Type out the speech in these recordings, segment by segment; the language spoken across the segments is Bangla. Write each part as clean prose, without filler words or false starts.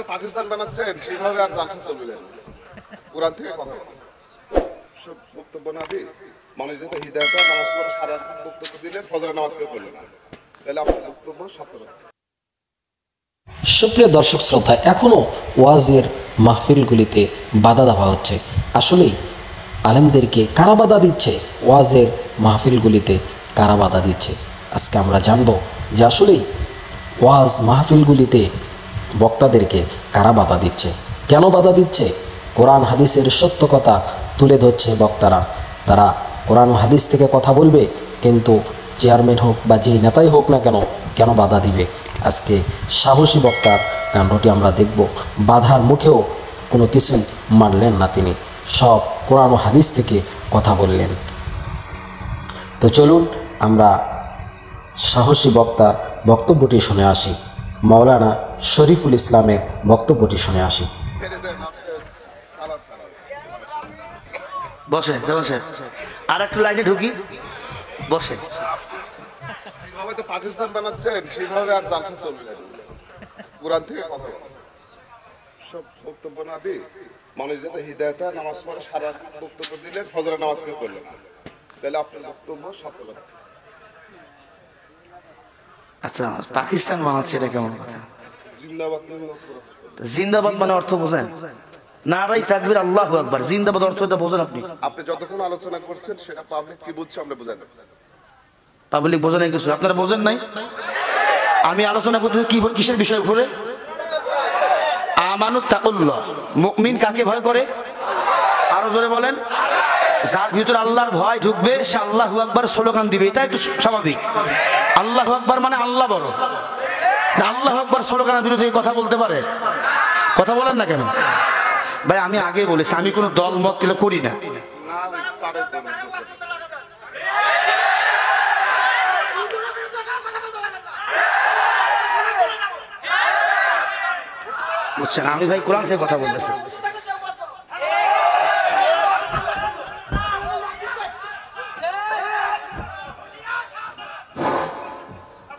তো পাকিস্তান বানাচ্ছেন সেভাবে আর জালসা চলবে না। কোরআন থেকে কথা সব বক্তব্য না দিয়ে মানুষ যাতে হিদায়াত নামাজ পড়ে সারা বক্তব্য দিলেন, ফজরের নামাজকে পড়লেন, তাহলে আপনার বক্তব্য সার্থক হবে। সুপ্রিয় দর্শক শ্রোতা, এখনও ওয়াজের মাহফিলগুলিতে বাধা দেওয়া হচ্ছে। আসলেই আলেমদেরকে কারা বাধা দিচ্ছে? ওয়াজের মাহফিলগুলিতে কারা বাধা দিচ্ছে? আজকে আমরা জানব যে আসলেই ওয়াজ মাহফিলগুলিতে বক্তাদেরকে কারা বাধা দিচ্ছে, কেন বাধা দিচ্ছে। কোরআন হাদিসের সত্য কথা তুলে ধরছে বক্তারা। তারা কোরআন হাদিস থেকে কথা বলবে, কিন্তু চেয়ারম্যান হোক বা যেই নেতাই হোক না কেন, কেন বাধা দিবে? আজকে সাহসী বক্তার কাণ্ডটি আমরা দেখব। বাধার মুখেও কোনো কিছুই মানলেন না তিনি, সব কোরআন ও হাদিস থেকে কথা বললেন। তো চলুন আমরা সাহসী বক্তার বক্তব্যটি শুনে আসি, মাওলানা শরীফুল ইসলামের বক্তব্যটি শুনে আসি। বসেন বসেন, আর একটু লাইনে ঢুকি, বসেন। যেভাবে তো পাকিস্তান বানাচ্ছেন সেভাবে আর জালসা চলবে না। কোরআন থেকে কথা সব বক্তব্য না দিয়ে মানুষ যাতে হিদায়াত নামাজ পড়ে সারা বক্তব্য দিলেন, ফজরের নামাজকে পড়লেন, তাহলে আপনার বক্তব্য সার্থক হবে। আচ্ছা, পাকিস্তান বানাচ্ছে এটা কেমন কথা? জিন্দাবাদ জিন্দাবাদ মানে অর্থ বোঝেন? নারাই তাকবীর, আল্লাহু আকবার। জিন্দাবাদ অর্থ এটা বোঝেন আপনি? আপনি যতক্ষণ আলোচনা করছেন সেটা পাবলিক কি বুঝছে আমরা বুঝাই দেব। পাবলিক বোঝে নাই কিছু, আপনারা বোঝেন নাই। আমি আলোচনা করতেছি কি, কিসের বিষয় উপরে? আমানু তাকুল্লাহ, মুমিন কাকে ভয় করে? আরো জোরে বলেন। যার ভিতরে আল্লাহর ভয় ঢুকবে সে আল্লাহু আকবার স্লোগান দিবে, এটাই তো স্বাভাবিক। আল্লাহু আকবার মানে আল্লাহ বড়। আল্লাহু আকবার স্লোগানের বিরুদ্ধে কথা বলতে পারে? কথা বলেন না কেন ভাই? আমি আগে বলেছি আমি কোনো দল মত করি না। বুঝছেন, আমি ভাই কোরআন থেকে কথা বলতেছি।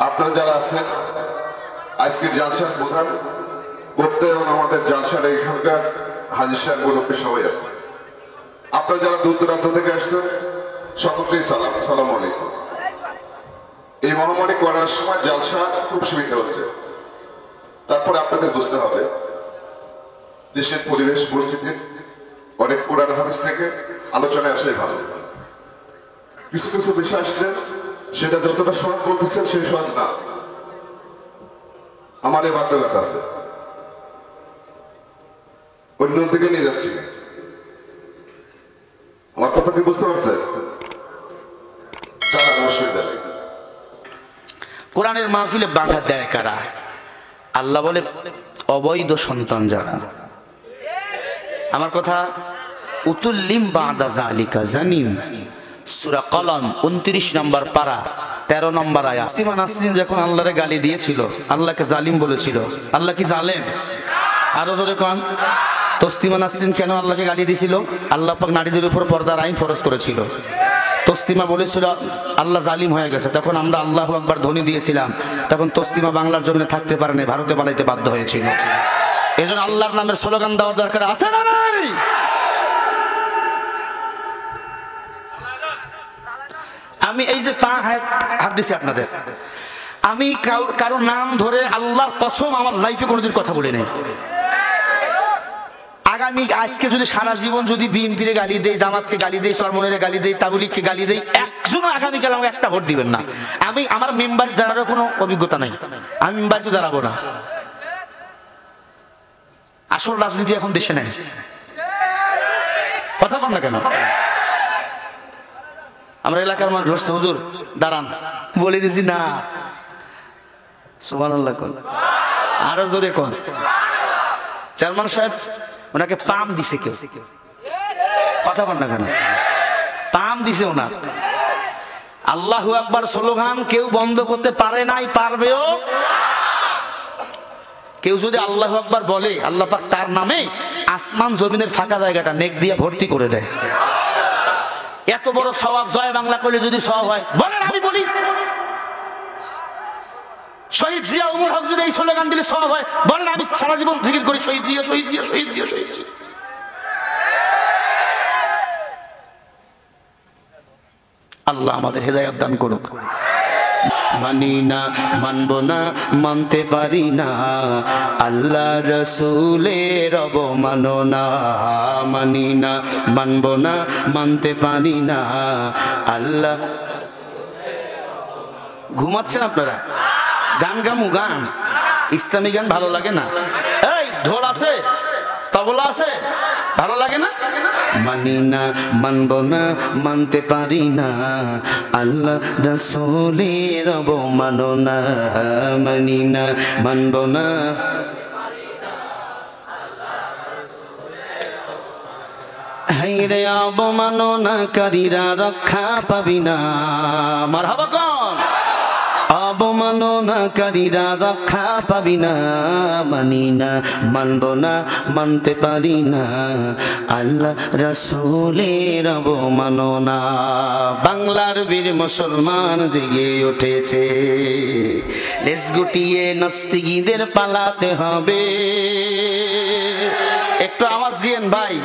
আপনারা যারা আছেন আজকের জালসার প্রধান বক্তা এবং আমাদের জালসার এখানকার হাজির সাহেব মুরব্বী সবাই আছে। আপনারা যারা দূর দূরান্ত থেকে আসছেন সকলকেই সালাম, সালাম আলাইকুম। এই মহামারী করার সময় জালসা খুব সীমিত হচ্ছে, তারপরে আপনাদের বুঝতে হবে দেশের পরিবেশ পরিস্থিতি অনেক কোরআন হাদিস থেকে আলোচনায় আসাই ভালো। কিছু কিছু বিষয় আসলে সেটা যতটা সহজ বলতেছেন সেই সহজ না, আমার এই বাধ্যকতা আছে, অন্য দিকে নিয়ে যাচ্ছি। আমার কথা কি বুঝতে পারছেন? চালান, অসুবিধা নেই। কোরআনের মাহফিলে বাধা দেয় কারা? আল্লাহ বলে অবৈধ সন্তান যারা। আমার কথা উতুল্লিম বাদা যালিকা জানিম, সূরা কলম 29 নম্বর পারা 13 নম্বর আয়াত। তসলিমা নাসরিন যখন আল্লাহরে গালি দিয়েছিল, আল্লাহকে জালিম বলেছিল, আল্লাহ কি জালেম? আরো জোরে কোন। তসলিমা নাসরিন কেন আল্লাহকে গালি দিয়েছিল? আল্লাহ পাক নারীদের উপর পর্দার আইন ফরজ করেছিল। তসলিমা বলেছিল আল্লাহ জালিম হয়ে গেছে, তখন আমরা আল্লাহু আকবার ধ্বনি দিয়েছিলাম, তখন তসলিমা বাংলার জমিনে থাকতে পারে না, ভারতে পালাইতে বাধ্য হয়েছিল। এজন্য আল্লাহর নামের স্লোগান দেওয়ার দরকার আছে না নাই? আমি এই যে পা হাত দিছি আপনাদের, আমি কারো নাম ধরে আল্লাহর কসম আমার লাইফে কোনোদিন কথা বলি নাই। আগামী আজকে যদি সারা জীবন যদি বিএনপিরে গালি দেই, জামাতকে গালি দেই, চরমনের গালি দেই, তাবলীগকে গালি দেই, একজনও আগামীকাল আমাকে একটা ভোট দিবেন না। আমি আমার মেম্বার দাঁড়ানোর কোনো অভিজ্ঞতা নাই, আমি মেম্বার তো দাঁড়াবো না। আসল রাজনীতি এখন দেশে নেই, কথা বল না কেন? আমরা এলাকার মানুষ ধরছে, হুজুর দাঁড়ান, বলে দিছি না। সুবহানাল্লাহ কোন, আরো জোরে কোন। চেয়ারম্যান সাহেব ওনাকে পাম দিছে, কেউ কথা বল না কেন? পাম দিছে ওনার। আল্লাহু আকবার স্লোগান কেউ বন্ধ করতে পারে নাই, পারবেও। কেউ যদি আল্লাহু আকবার বলে, আল্লাহ পাক তার নামে আসমান জমিনের ফাঁকা জায়গাটা নেক দিয়ে ভর্তি করে দেয়। এত বড় সওয়াব জয় বাংলা করলে যদি সওয়াব হয়, বলেন আমি বলি। শহীদ জিয়া উমর হক যদি এই স্লোগান দিলে সব হয়, বলেন আমি সারা জীবন জিকির করি শহীদ জিয়া, শহীদ জিয়া, শহীদ জিয়া, শহীদ জিয়া। আল্লাহ আমাদের হেদায়েত দান করুক। মানি না, মানব না, মানতে পারি না, আল্লাহ রসুলের অবমাননা। মানি না, মানব না, মানতে পারি না, আল্লাহ। ঘুমাচ্ছেন আপনারা? গান গামু, গান ইসলামী গান ভালো লাগে না? এই ঢোল আছে, তবলা আছে, ভালো লাগে না? মানি না, মানব না, মানতে পারি না, আল্লাহ রাসূলের অবমাননা। মানি না, মানব না, হায়রে অবমাননাকারীরা রক্ষা পাবি না। মারহাবা কোন? অবমাননাকারীরা রক্ষা পাবি না। মানি না, মানব না, মানতে পারি না, আল্লাহ রাসূলের অবমাননা। বাংলার বীর মুসলমান জেগে উঠেছে, লেজ গুটিয়ে নাস্তিকদের পালাতে হবে। একটু আওয়াজ দিয়েন ভাই,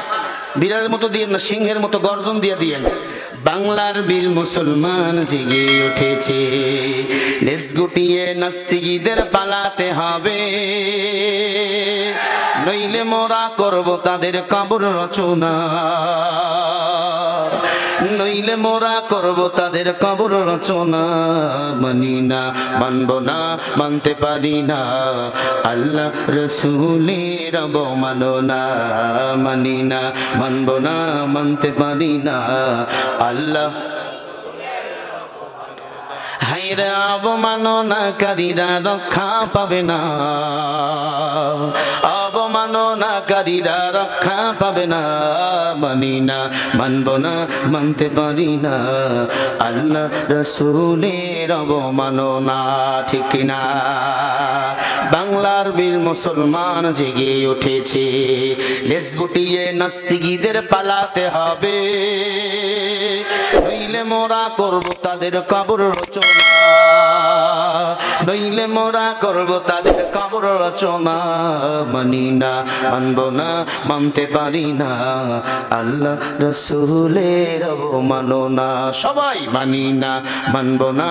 বিড়ালের মতো দিয়েন না, সিংহের মতো গর্জন দিয়ে দিয়েন। বাংলার বীর মুসলমান জেগে উঠেছে, লেজ গুটিয়ে নাস্তিকদের পালাতে হবে, নইলে মোরা করব তাদের কবর রচনা, নইলে মোরা করব তাদের কবর রচনা। মানি না, মানব না, মানতে পারি না, আল্লাহ রসূলের অবমাননা। মানি না, মানব না, মানতে পারি না, আল্লাহ। হায়রে অবমাননাকারীরা রক্ষা পাবে না, অবমাননাকারীরা রক্ষা পাবে না। মানি না, মানব না, মানতে পারি না, আল্লাহ রসূলের অবমাননা। ঠিক কিনা? বাংলার বীর মুসলমান জেগে উঠেছে, লেজ গুটিয়ে নাস্তিকদের পালাতে হবে, নইলে মোরা করব তাদের কবর রচনা, নইলে মোরা করব তাদের কবর রচনা। মানি না, মানব না, মানতে পারি না, আল্লাহ রসূলের অবমাননা। সবাই মানি না, মানব না,